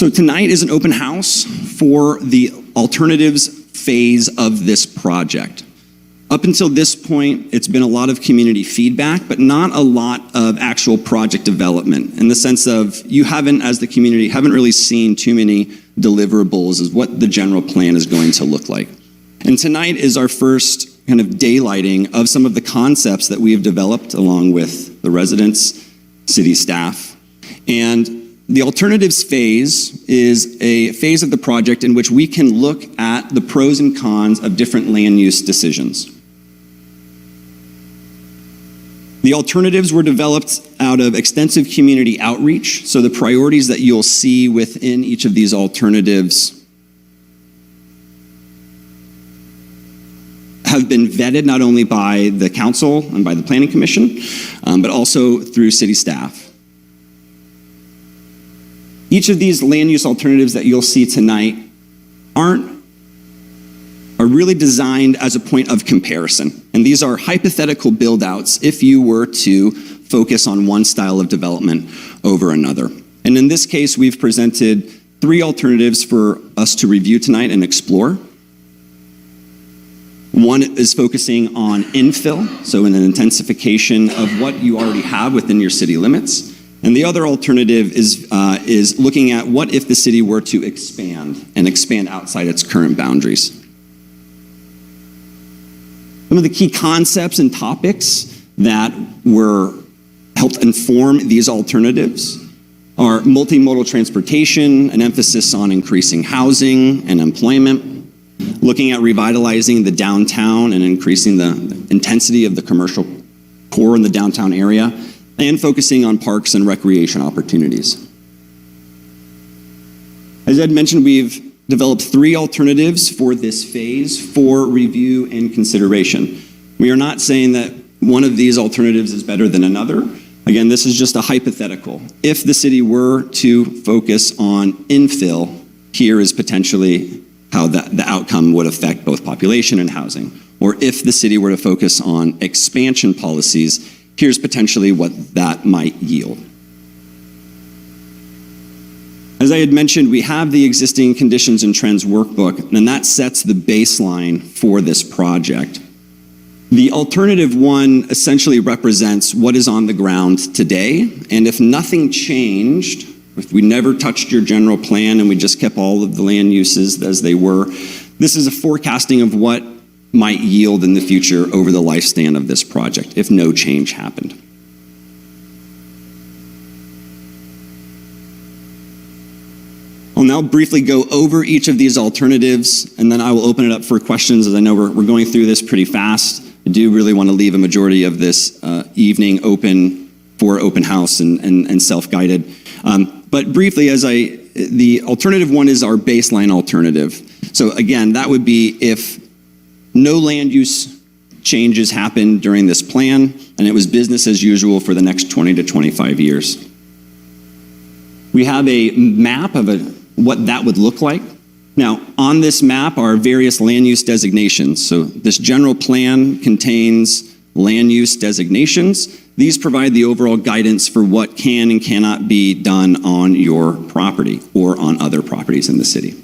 So tonight is an open house for the alternatives phase of this project. Up until this point, it's been a lot of community feedback, but not a lot of actual project development, in the sense of you haven't, as the community, haven't really seen too many deliverables as what the general plan is going to look like. And tonight is our first kind of daylighting of some of the concepts that we have developed along with the residents, city staff. And the alternatives phase is a phase of the project in which we can look at the pros and cons of different land use decisions. The alternatives were developed out of extensive community outreach, so the priorities that you'll see within each of these alternatives have been vetted not only by the council and by the planning commission, but also through city staff. Each of these land use alternatives that you'll see tonight are really designed as a point of comparison. And these are hypothetical build-outs if you were to focus on one style of development over another. And in this case, we've presented 3 alternatives for us to review tonight and explore. One is focusing on infill, so an intensification of what you already have within your city limits. And the other alternative is looking at what if the city were to expand outside its current boundaries. Some of the key concepts and topics that helped inform these alternatives are multimodal transportation, an emphasis on increasing housing and employment, looking at revitalizing the downtown and increasing the intensity of the commercial core in the downtown area, and focusing on parks and recreation opportunities. As Ed mentioned, we've developed 3 alternatives for this phase for review and consideration. We are not saying that one of these alternatives is better than another. Again, this is just a hypothetical. If the city were to focus on infill, here is potentially how the outcome would affect both population and housing. Or if the city were to focus on expansion policies, here's potentially what that might yield. As I had mentioned, we have the existing conditions and trends workbook, and that sets the baseline for this project. The alternative one essentially represents what is on the ground today, and if nothing changed, if we never touched your general plan and we just kept all of the land uses as they were, this is a forecasting of what might yield in the future over the lifespan of this project if no change happened. I'll now briefly go over each of these alternatives, and then I will open it up for questions, as I know we're going through this pretty fast. I do really want to leave a majority of this evening open for open house and self-guided. But briefly, the alternative one is our baseline alternative. So again, that would be if no land use changes happened during this plan, and it was business as usual for the next 20 to 25 years. We have a map of what that would look like. Now, on this map are various land use designations. So this general plan contains land use designations. These provide the overall guidance for what can and cannot be done on your property or on other properties in the city.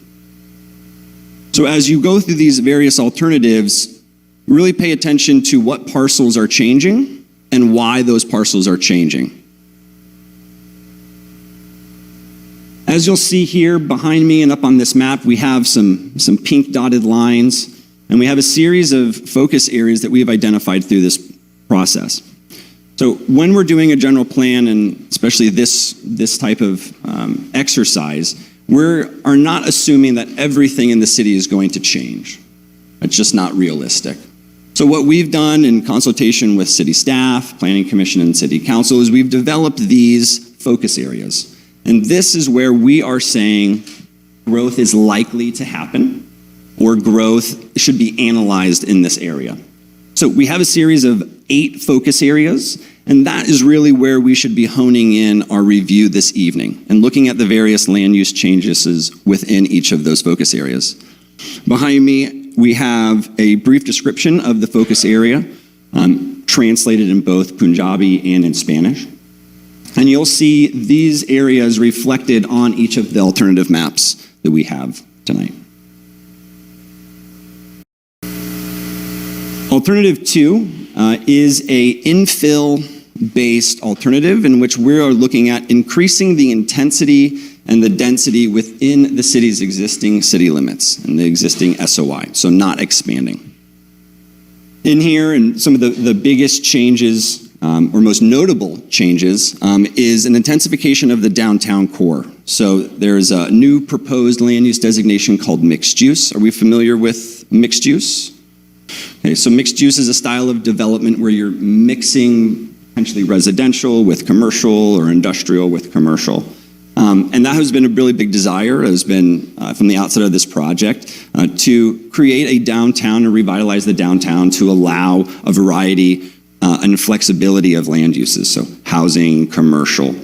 So as you go through these various alternatives, really pay attention to what parcels are changing and why those parcels are changing. As you'll see here behind me and up on this map, we have some pink dotted lines, and we have a series of focus areas that we've identified through this process. So when we're doing a general plan, and especially this type of exercise, we are not assuming that everything in the city is going to change. It's just not realistic. So what we've done in consultation with city staff, planning commission, and city council is we've developed these focus areas. And this is where we are saying growth is likely to happen, or growth should be analyzed in this area. So we have a series of 8 focus areas, and that is really where we should be honing in our review this evening and looking at the various land use changes within each of those focus areas. Behind me, we have a brief description of the focus area, translated in both Punjabi and in Spanish. And you'll see these areas reflected on each of the alternative maps that we have tonight. Alternative 2 is a infill-based alternative in which we are looking at increasing the intensity and the density within the city's existing city limits and the existing SOI, so not expanding. In here, and some of the biggest changes, or most notable changes, is an intensification of the downtown core. So there's a new proposed land use designation called mixed use. Are we familiar with mixed use? Okay, so mixed use is a style of development where you're mixing potentially residential with commercial or industrial with commercial. And that has been a really big desire, has been from the outset of this project, to create a downtown and revitalize the downtown to allow a variety and flexibility of land uses, so housing, commercial.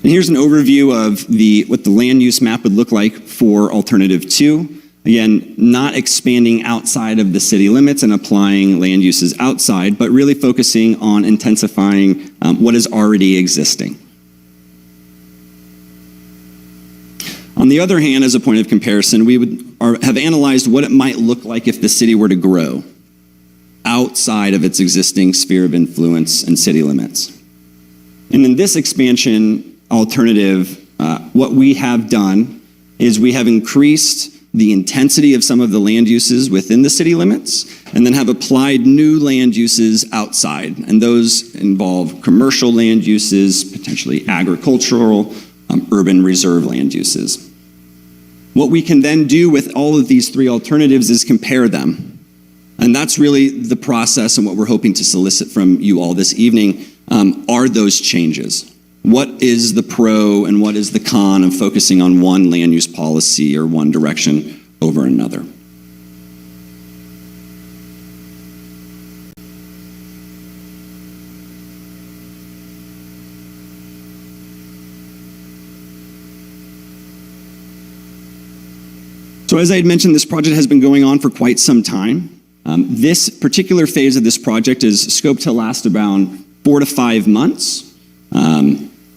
And here's an overview of what the land use map would look like for Alternative 2. Again, not expanding outside of the city limits and applying land uses outside, but really focusing on intensifying what is already existing. On the other hand, as a point of comparison, we have analyzed what it might look like if the city were to grow outside of its existing sphere of influence and city limits. And in this expansion alternative, what we have done is we have increased the intensity of some of the land uses within the city limits, and then have applied new land uses outside. And those involve commercial land uses, potentially agricultural, urban reserve land uses. What we can then do with all of these three alternatives is compare them. And that's really the process and what we're hoping to solicit from you all this evening, are those changes. What is the pro and what is the con of focusing on one land use policy or one direction over another? So as I had mentioned, this project has been going on for quite some time. This particular phase of this project is scoped to last around 4 to 5 months.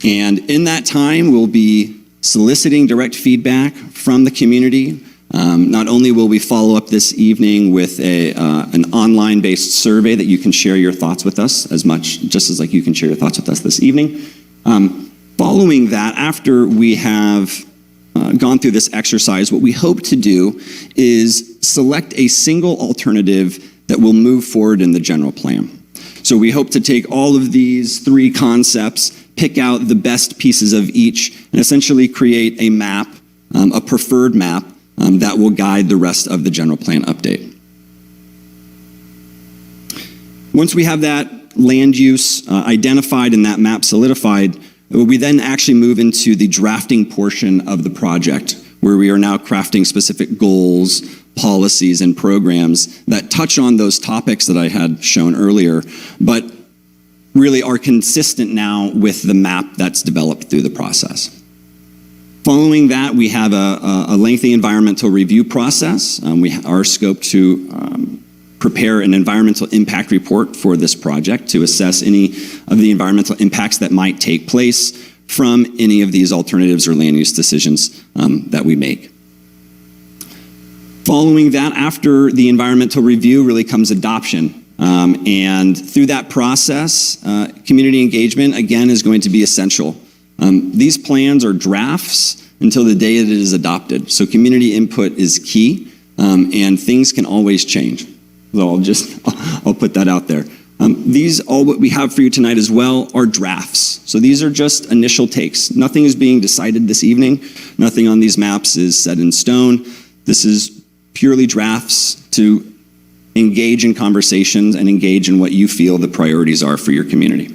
And in that time, we'll be soliciting direct feedback from the community. Not only will we follow up this evening with an online-based survey that you can share your thoughts with us just as like you can share your thoughts with us this evening. Following that, after we have gone through this exercise, what we hope to do is select a single alternative that will move forward in the general plan. So we hope to take all of these three concepts, pick out the best pieces of each, and essentially create a map, a preferred map, that will guide the rest of the general plan update. Once we have that land use identified and that map solidified, we then actually move into the drafting portion of the project, where we are now crafting specific goals, policies, and programs that touch on those topics that I had shown earlier, but really are consistent now with the map that's developed through the process. Following that, we have a lengthy environmental review process. We are scoped to prepare an environmental impact report for this project to assess any of the environmental impacts that might take place from any of these alternatives or land use decisions that we make. Following that, after the environmental review, really comes adoption. And through that process, community engagement, again, is going to be essential. These plans are drafts until the day that it is adopted. So community input is key, and things can always change. So I'll put that out there. All what we have for you tonight as well are drafts. So these are just initial takes. Nothing is being decided this evening. Nothing on these maps is set in stone. This is purely drafts to engage in conversations and engage in what you feel the priorities are for your community.